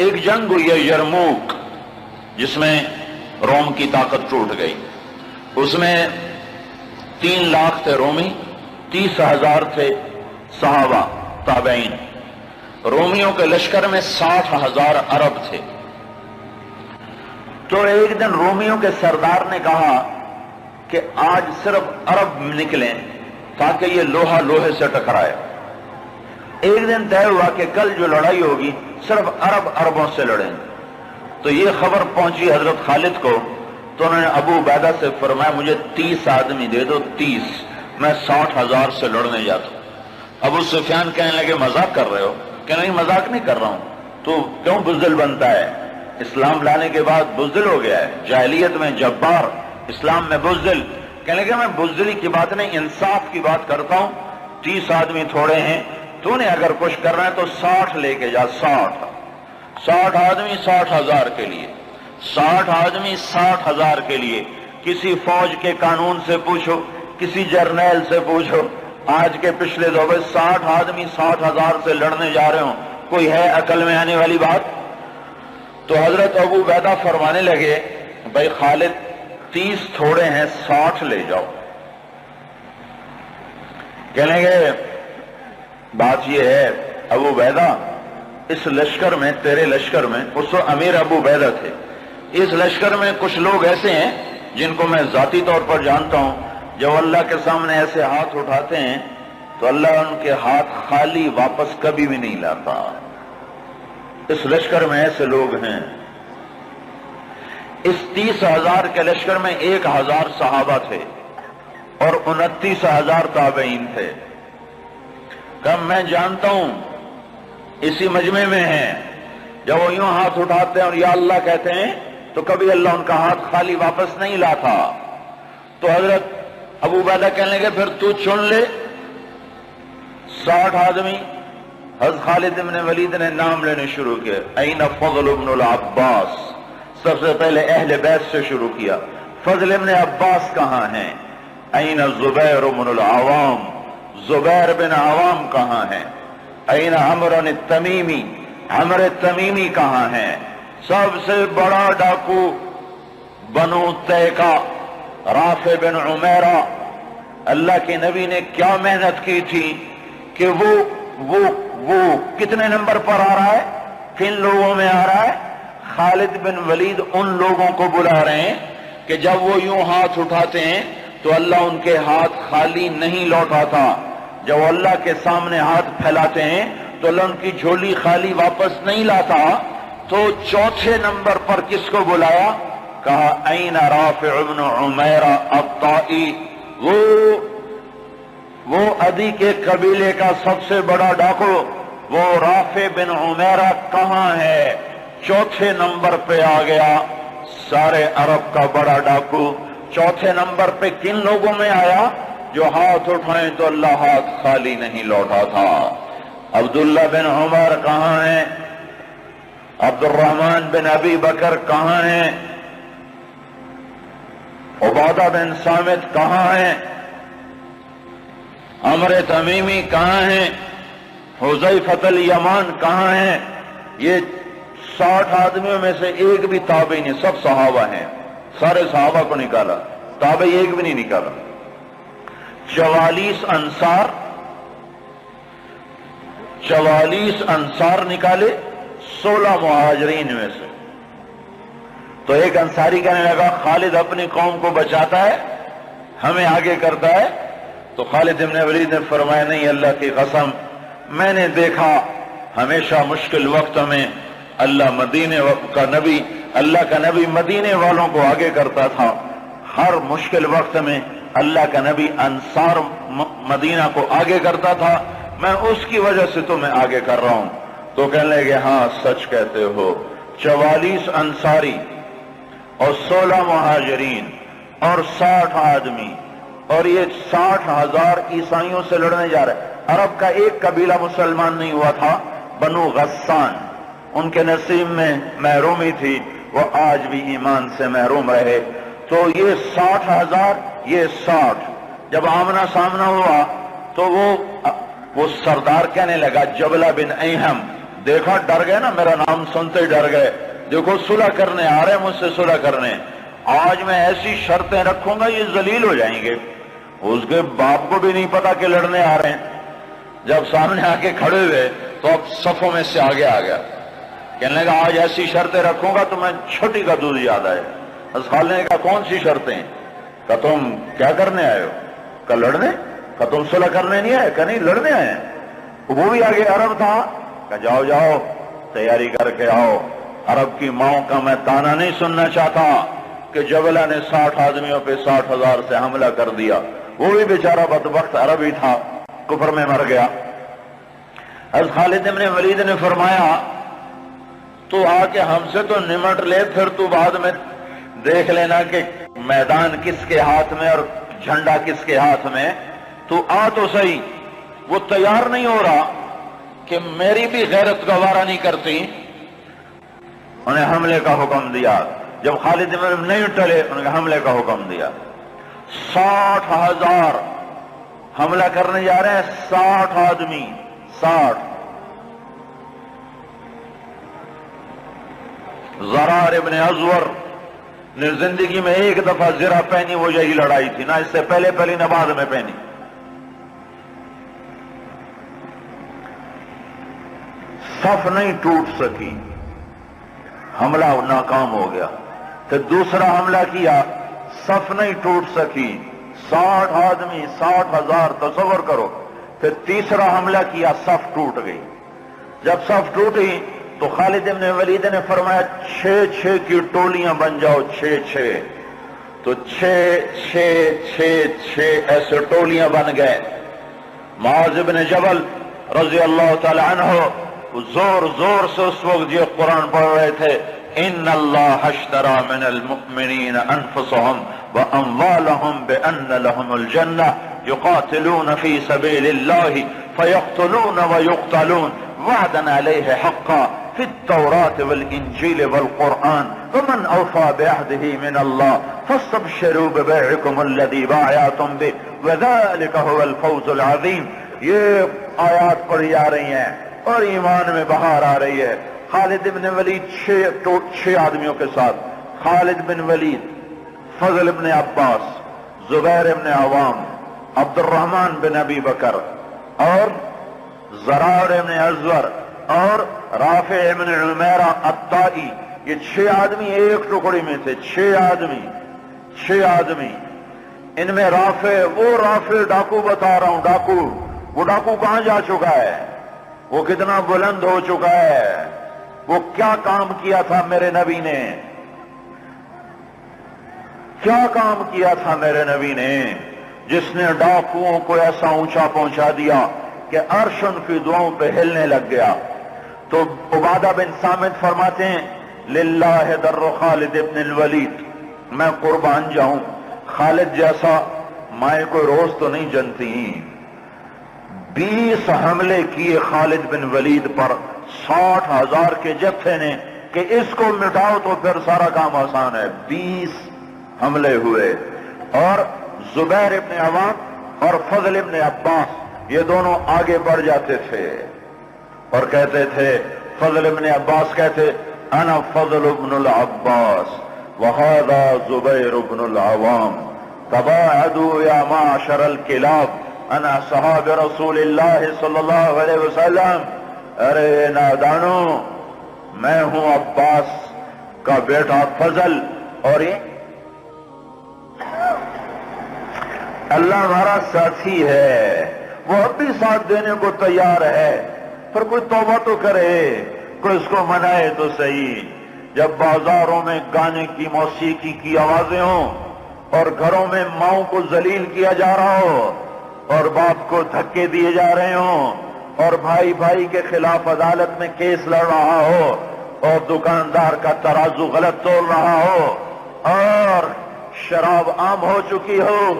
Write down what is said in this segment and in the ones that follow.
ایک جنگ ہوئی ہے یرموک، جس میں روم کی طاقت ٹوٹ گئی۔ اس میں 3 لاکھ تھے رومی، 30,000 تھے صحابہ تابعین۔ رومیوں کے لشکر میں 60,000 عرب تھے۔ تو ایک دن رومیوں کے سردار نے کہا کہ آج صرف عرب نکلیں تاکہ یہ لوہا لوہے سے ٹکرائے۔ ایک دن طے ہوا کہ کل جو لڑائی ہوگی صرف عربوں سے لڑیں۔ تو یہ خبر پہنچی حضرت خالد کو، تو انہوں نے ابو عبیدہ سے فرمایا مجھے 30 آدمی دے دو، 30، میں 60,000 سے لڑنے جاتا ہوں۔ ابو سفیان کہنے لگے مذاق کر رہے ہو؟ کہ نہیں مذاق نہیں کر رہا ہوں، تو کیوں بزدل بنتا ہے؟ اسلام لانے کے بعد بزدل ہو گیا ہے، جاہلیت میں جبار، اسلام میں بزدل۔ کہنے لگے میں بزدلی کی بات نہیں، انصاف کی بات کرتا ہوں۔ 30 آدمی تھوڑے ہیں، تو نے اگر کچھ کرنا ہے تو 60 لے کے جا، 60 آدمی 60,000 کے لیے، 60 آدمی 60,000 کے لیے۔ کسی فوج کے قانون سے پوچھو، کسی جرنیل سے پوچھو، آج کے پچھلے دور میں 60 آدمی 60,000 سے لڑنے جا رہے ہوں، کوئی ہے عقل میں آنے والی بات؟ تو حضرت ابو عبیدہ فرمانے لگے بھائی خالد 30 تھوڑے ہیں، 60 لے جاؤ۔ کہنے گے بات یہ ہے ابو عبیدہ، اس لشکر میں، تیرے لشکر میں، اس وقت امیر ابو عبیدہ تھے، اس لشکر میں کچھ لوگ ایسے ہیں جن کو میں ذاتی طور پر جانتا ہوں، جب اللہ کے سامنے ایسے ہاتھ اٹھاتے ہیں تو اللہ ان کے ہاتھ خالی واپس کبھی بھی نہیں لاتا۔ اس لشکر میں ایسے لوگ ہیں۔ اس 30,000 کے لشکر میں 1,000 صحابہ تھے اور 29,000 تابعین تھے۔ کہ میں جانتا ہوں اسی مجمع میں ہیں، جب وہ یوں ہاتھ اٹھاتے ہیں اور یا اللہ کہتے ہیں تو کبھی اللہ ان کا ہاتھ خالی واپس نہیں لاتا۔ تو حضرت ابو عبیدہ کہنے لگے پھر تو چن لے 60 آدمی۔ حضرت خالد بن ولید نے نام لینے شروع کیا، این فضل بن العباس، سب سے پہلے اہل بیت سے شروع کیا، فضل بن عباس کہاں ہیں؟ این زبیر بن العوام، زبیر بن عوام کہاں ہیں؟ این عمرو التمیمی، عمر التمیمی کہاں ہیں؟ سب سے بڑا ڈاکو بنو تیکا، رافع بن عمیرہ۔ اللہ کے نبی نے کیا محنت کی تھی کہ وہ کتنے نمبر پر آ رہا ہے، کن لوگوں میں آ رہا ہے؟ خالد بن ولید ان لوگوں کو بلا رہے ہیں کہ جب وہ یوں ہاتھ اٹھاتے ہیں تو اللہ ان کے ہاتھ خالی نہیں لوٹاتا، جب اللہ کے سامنے ہاتھ پھیلاتے ہیں تو اللہ ان کی جھولی خالی واپس نہیں لاتا۔ تو چوتھے نمبر پر کس کو بلایا؟ کہا این رافع بن عمیرہ الطائی، وہ عدی کے قبیلے کا سب سے بڑا ڈاکو، وہ رافع بن عمیرہ کہاں ہے؟ چوتھے نمبر پہ آ گیا، سارے عرب کا بڑا ڈاکو۔ چوتھے نمبر پہ کن لوگوں میں آیا؟ جو ہاتھ اٹھائیں تو اللہ ہاتھ خالی نہیں لوٹا تھا۔ عبداللہ بن عمر کہاں ہیں؟ عبد الرحمن بن ابی بکر کہاں ہیں؟ عبادہ بن صامت کہاں ہیں؟ عمر تمیمی کہاں ہیں؟ حذیفہ الیمان کہاں ہیں؟ یہ 60 آدمیوں میں سے ایک بھی تابعی نہیں، سب صحابہ ہیں، سارے صحابہ کو نکالا، تابعی ایک بھی نہیں نکالا۔ 44 انصار نکالے 16 مہاجرین میں سے۔ تو ایک انصاری کہنے لگا خالد اپنی قوم کو بچاتا ہے، ہمیں آگے کرتا ہے۔ تو خالد بن ولید نے فرمایا نہیں، اللہ کی قسم میں نے دیکھا ہمیشہ مشکل وقت میں اللہ کا نبی مدینے والوں کو آگے کرتا تھا، ہر مشکل وقت میں اللہ کا نبی انصار مدینہ کو آگے کرتا تھا، میں اس کی وجہ سے تمہیں آگے کر رہا ہوں۔ تو کہنے لگے ہاں سچ کہتے ہو، 44 انصاری اور 16 مہاجرین اور 60 آدمی، اور یہ 60,000 عیسائیوں سے لڑنے جا رہے۔ عرب کا ایک قبیلہ مسلمان نہیں ہوا تھا، بنو غسان، ان کے نصیب میں محرومی تھی، وہ آج بھی ایمان سے محروم رہے۔ تو یہ 60,000، یہ 60، جب آمنا سامنا ہوا تو وہ سردار کہنے لگا، جبلہ بن ایہم دیکھا ڈر گئے نا، میرا نام سنتے ہی ڈر گئے، دیکھو صلح کرنے آ رہے ہیں مجھ سے صلح کرنے، آج میں ایسی شرطیں رکھوں گا یہ ذلیل ہو جائیں گے۔ اس کے باپ کو بھی نہیں پتا کہ لڑنے آ رہے ہیں، جب سامنے آ کے کھڑے ہوئے تو اب صفوں میں سے آگے آ گیا، کہنے لگا آج ایسی شرطیں رکھوں گا تو میں چھوٹی کا دودھ یاد آئے۔ حضرت خالد نے کہا کون سی شرطیں؟ کہ تم کیا کرنے آئے ہو؟ کہ لڑنے۔ کہ تم صلح کرنے نہیں آئے؟ کہ نہیں لڑنے آئے ہیں۔ وہ بھی آگے عرب تھا، کہ جاؤ جاؤ تیاری کر کے آؤ، عرب کی ماؤں کا میں تانا نہیں سننا چاہتا کہ جبلہ نے 60 آدمیوں پہ 60,000 سے حملہ کر دیا، وہ بھی بیچارہ بدبخت عربی تھا، کفر میں مر گیا۔ حضرت خالد بن ولید نے فرمایا تو آ کے ہم سے تو نمٹ لے، پھر تو بعد میں دیکھ لینا کہ میدان کس کے ہاتھ میں اور جھنڈا کس کے ہاتھ میں، تو آ تو صحیح۔ وہ تیار نہیں ہو رہا کہ میری بھی غیرت گوارا نہیں کرتی، انہیں حملے کا حکم دیا۔ جب خالد بن نہیں ٹلے انہیں حملے کا حکم دیا۔ 60,000 حملہ کرنے جا رہے ہیں، 60 آدمی، 60۔ زرار ابن ازور نے زندگی میں ایک دفعہ زرہ پہنی، وہ یہی لڑائی تھی، نہ اس سے پہلے پہلی نہ بعد میں پہنی۔ صف نہیں ٹوٹ سکی، حملہ ناکام ہو گیا۔ پھر دوسرا حملہ کیا، صف نہیں ٹوٹ سکی، 60 آدمی، 60,000، تصور کرو۔ پھر تیسرا حملہ کیا، صف ٹوٹ گئی۔ جب صف ٹوٹی تو خالد بن ولید نے فرمایا 6 کی ٹولیاں بن جاؤ، 6 تو 6 ایسے ٹولیاں بن گئے۔ معاذ بن جبل رضی اللہ تعالی عنہ زور زور سے اس وقت یہ قرآن پڑھ رہے تھے، ان اللہ اشترى من المؤمنین انفسهم واموالهم بان لهم الجنہ یقاتلون فی سبیل اللہ فیقتلون ویقتلون وعدا علیہ حقا فی التوراة والانجیل والقرآن ومن اوفى بعهده من اللہ فاستبشروا ببیعکم الذی بايعتم به وذلك هو الفوز العظیم۔ یہ آیات پڑھی جا رہی ہیں اور ایمان میں بہار آ رہی ہے۔ خالد بن ولید 6 آدمیوں کے ساتھ، خالد بن ولید، فضل بن عباس، زبیر بن عوام، عبد الرحمن بن ابی بکر اور زرار بن ازور اور رافع بن عمیرہ الطائی، یہ 6 آدمی ایک ٹکڑی میں تھے۔ 6 آدمی، ان میں رافع، وہ رافع ڈاکو بتا رہا ہوں، ڈاکو، وہ ڈاکو کہاں جا چکا ہے، وہ کتنا بلند ہو چکا ہے، وہ کیا کام کیا تھا میرے نبی نے، کیا کام کیا تھا میرے نبی نے، جس نے ڈاکوؤں کو ایسا اونچا پہنچا دیا کہ عرش ان کی دعاؤں پہ ہلنے لگ گیا۔ تو عبادہ بن صامت فرماتے ہیں للہ در خالد ابن الولید، میں قربان جاؤں، خالد جیسا مائیں کوئی روز تو نہیں جنتی۔ 20 حملے کیے خالد بن ولید پر 60,000 کے جتھے نے کہ اس کو مٹاؤ تو پھر سارا کام آسان ہے۔ 20 حملے ہوئے، اور زبیر ابن عوام اور فضل ابن عباس یہ دونوں آگے بڑھ جاتے تھے اور کہتے تھے، فضل ابن عباس کہتے انا فضل ابن العباس وہذا زبیر ابن العوام تباعدوا یا معشر الکلاب انا صحاب رسول اللہ صلی اللہ علیہ وسلم۔ ارے نادانو، میں ہوں عباس کا بیٹا فضل، اور یہ اللہ ہمارا ساتھی ہے، وہ اب بھی ساتھ دینے کو تیار ہے، پر کوئی توبہ تو کرے، کوئی اس کو منائے تو صحیح۔ جب بازاروں میں گانے کی، موسیقی کی آوازیں ہوں اور گھروں میں ماؤں کو ذلیل کیا جا رہا ہو اور باپ کو دھکے دیے جا رہے ہوں اور بھائی بھائی کے خلاف عدالت میں کیس لڑ رہا ہو اور دکاندار کا ترازو غلط تول رہا ہو اور شراب عام ہو چکی ہو،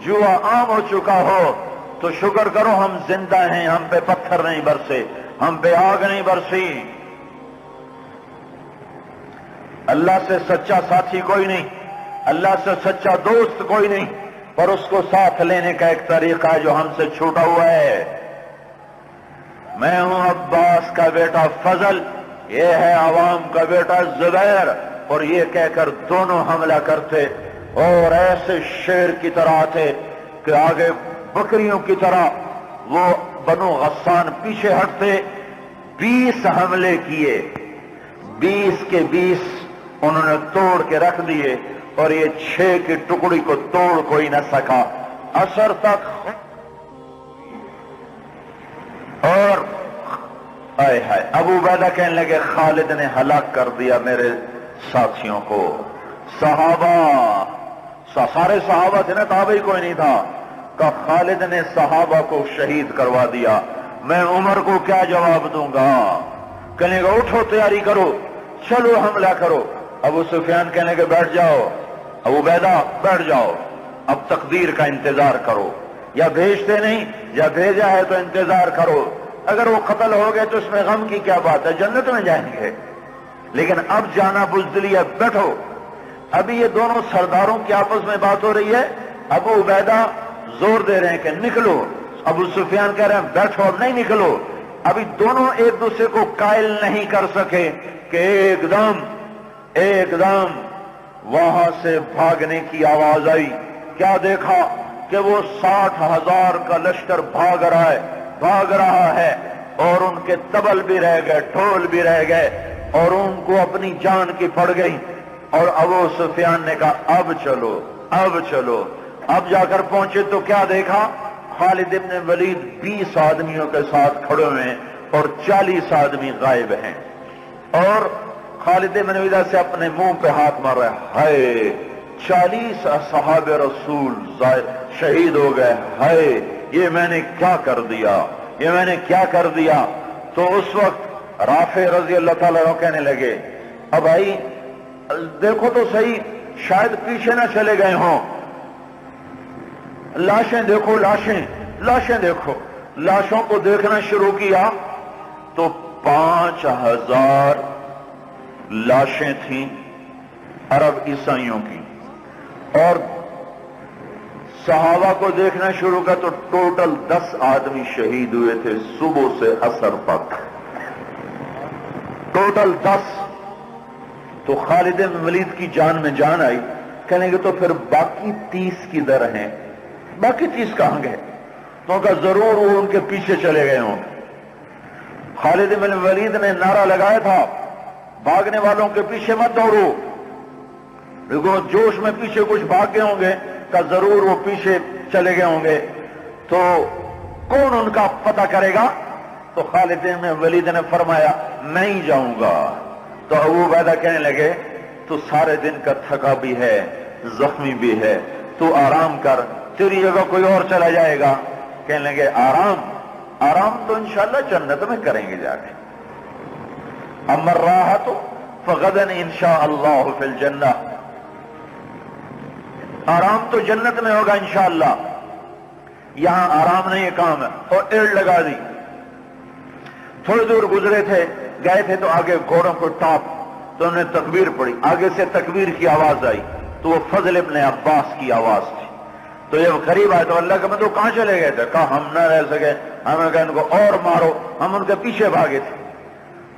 جوا عام ہو چکا ہو، تو شکر کرو ہم زندہ ہیں، ہم پہ پتھر نہیں برسے، ہم پہ آگ نہیں برسی۔ اللہ سے سچا ساتھی کوئی نہیں، اللہ سے سچا دوست کوئی نہیں، پر اس کو ساتھ لینے کا ایک طریقہ ہے جو ہم سے چھوٹا ہوا ہے۔ میں ہوں عباس کا بیٹا فضل، یہ ہے عوام کا بیٹا زبیر، اور یہ کہہ کر دونوں حملہ کرتے اور ایسے شیر کی طرح تھے کہ آگے بکریوں کی طرح وہ بنو غسان پیچھے ہٹتے۔ 20 حملے کیے، 20 کے 20 انہوں نے توڑ کے رکھ دیے، اور یہ 6 کی ٹکڑی کو توڑ کوئی نہ سکا۔ عصر تک اور آئے ہائے ابو عبیدہ کہنے لگے خالد نے ہلاک کر دیا میرے ساتھیوں کو۔ صحابہ سارے صحابہ تھے نا، تابعی کوئی نہیں تھا، کہ خالد نے صحابہ کو شہید کروا دیا، میں عمر کو کیا جواب دوں گا؟ کہنے گا اٹھو تیاری کرو، چلو حملہ کرو۔ ابو سفیان کہنے کے بیٹھ جاؤ، ابو عبیدہ بیٹھ جاؤ، اب تقدیر کا انتظار کرو، یا بھیجتے نہیں یا بھیجا ہے تو انتظار کرو، اگر وہ قتل ہو گئے تو اس میں غم کی کیا بات ہے، جنت میں جائیں گے، لیکن اب جانا بزدلی ہے، بیٹھو۔ ابھی یہ دونوں سرداروں کی آپس میں بات ہو رہی ہے، ابو عبیدہ زور دے رہے ہیں کہ نکلو، ابو سفیان کہہ رہے ہیں بیٹھو اب نہیں نکلو۔ ابھی دونوں ایک دوسرے کو قائل نہیں کر سکے کہ ایک دم وہاں سے بھاگنے کی آواز آئی۔ کیا دیکھا کہ وہ 60,000 کا لشکر بھاگ رہا ہے، اور ان کے طبل بھی رہ گئے، ڈھول بھی رہ گئے، اور ان کو اپنی جان کی پڑ گئی۔ اور ابو سفیان نے کہا اب چلو۔ اب جا کر پہنچے تو کیا دیکھا؟ خالد ابن ولید 20 آدمیوں کے ساتھ کھڑے ہوئے ہیں اور 40 آدمی غائب ہیں، اور خالد ابن ولید سے اپنے منہ پہ ہاتھ مار رہے ہیں، ہائے 40 اصحاب رسول شہید ہو گئے، ہائے یہ میں نے کیا کر دیا۔ تو اس وقت رافع رضی اللہ تعالیٰ عنہ کہنے لگے اب بھائی دیکھو تو صحیح، شاید پیچھے نہ چلے گئے ہوں، لاشیں دیکھو، لاشیں دیکھو۔ لاشوں کو دیکھنا شروع کیا تو 5,000 لاشیں تھیں عرب عیسائیوں کی، اور صحابہ کو دیکھنا شروع کیا تو ٹوٹل 10 آدمی شہید ہوئے تھے صبح سے عصر تک، ٹوٹل 10۔ تو خالد بن ولید کی جان میں جان آئی، کہنے گے تو پھر باقی 30 کدھر ہیں؟ باقی 30 کہاں گئے؟ تو کہا ضرور وہ ان کے پیچھے چلے گئے ہوں۔ خالد بن ولید نے نعرہ لگایا تھا بھاگنے والوں کے پیچھے مت دوڑو، دیکھو جوش میں پیچھے کچھ بھاگ گئے ہوں گے، کہ ضرور وہ پیچھے چلے گئے ہوں گے، تو کون ان کا پتہ کرے گا؟ تو خالد بن ولید نے فرمایا میں ہی جاؤں گا۔ تو ابو عبیدہ کہنے لگے تو سارے دن کا تھکا بھی ہے، زخمی بھی ہے، تو آرام کر، تیری جگہ کوئی اور چلا جائے گا۔ کہنے لگے آرام تو انشاءاللہ جنت میں کریں گے جا کے، اما الراحۃ فغدا انشاء اللہ فی الجنہ، آرام تو جنت میں ہوگا انشاءاللہ، یہاں آرام نہیں کام ہے۔ اور ایڑ لگا دی، تھوڑی دور گزرے تھے، گئے تھے تو آگے گھوڑوں کو ٹاپ، تو انہوں نے تکبیر پڑھی، آگے سے تکبیر کی آواز آئی تو وہ فضل ابن عباس کی آواز تھی۔ تو جب قریب آئے تو اللہ کے بندو کہاں چلے گئے تھے؟ کہا ہم نہ رہ سکے، ہم نے کہا ان کو اور مارو، ہم ان کے پیچھے بھاگے تھے۔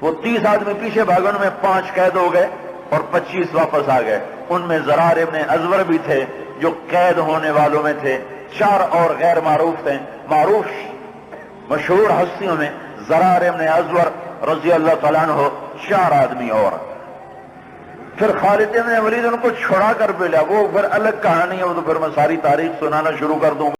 وہ 30 آدمی پیچھے بھاگے، ان میں 5 قید ہو گئے اور 25 واپس آ گئے۔ ان میں زرار ابن ازور بھی تھے جو قید ہونے والوں میں تھے، 4 اور غیر معروف تھے، معروف مشہور ہستیوں میں زرار ابن ازور رضی اللہ تعالیٰ عنہ، 4 آدمی اور۔ پھر خالد بن ولید ان کو چھڑا کر ملا، وہ پھر الگ کہانی ہے، وہ تو پھر میں ساری تاریخ سنانا شروع کر دوں گا۔